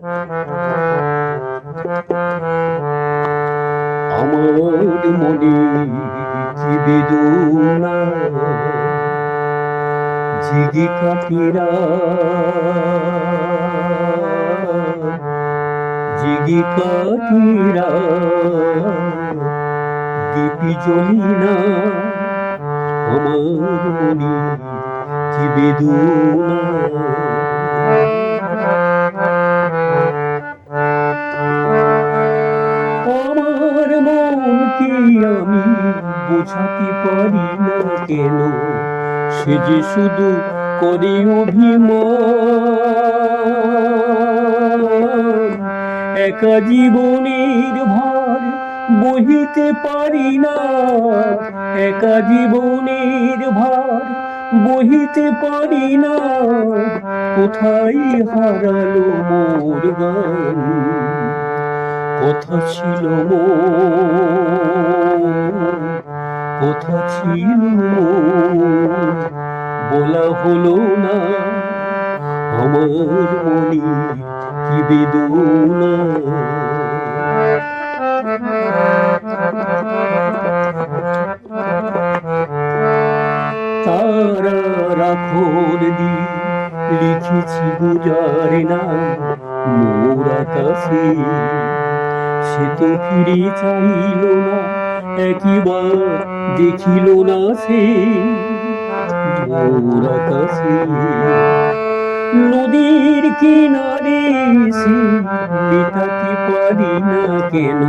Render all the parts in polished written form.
আমার মনে কি বেদনা জিগি কাটিরা জিগি কাটিরা দীপি জ্বলি না আমার মনে কি বেদনা আমার মনকে আমি বোঝাতে পারি না কেন সে যে শুধু করে অভিমান একা জীবনের ভার বহিতে পারি না একা জীবনের ভার বহিতে পারি না কোথায় হারালো মোর গান কথা ছিল কথা ছিল বলা হলো না আমার মনে কি বেদনা তারা রাখর দি লিখেছি গুজার নাম মোর আকাশে সে তো ফিরে চাইল না একবার দেখিল না সে মোর আকাশে নদীর কিনারে সে মেটাতে পারি না কেন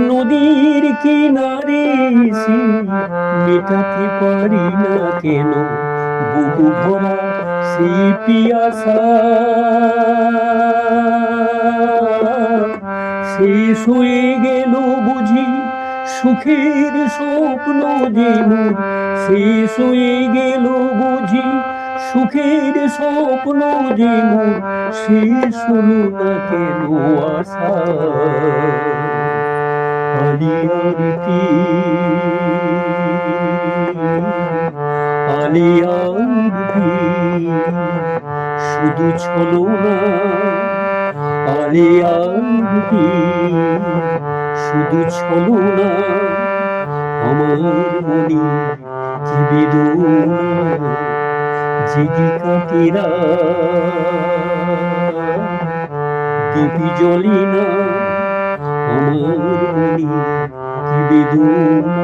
নদীর কিনারে সে মেটাতে পারি না কেন বুকু ভরা সেই পিয়াসা শেষ হয়ে গেল বুঝি সুখের স্বপ্ন যে মোর শেষ হয়ে গেল বুঝি সুখের স্বপ্ন যে মোর শেষ হলো না কেন আশা আলিয়ারতি আলিয়ারতি শুধু ছলো না আলিয়ারতি শুধু ছলো না আমার মনে কি বেদনা জিগি কাটিরা দীপি জ্বলি না আমার মনে কি বেদনা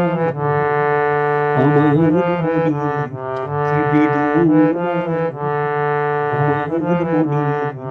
আমার মনে কি বেদনা আমার মনে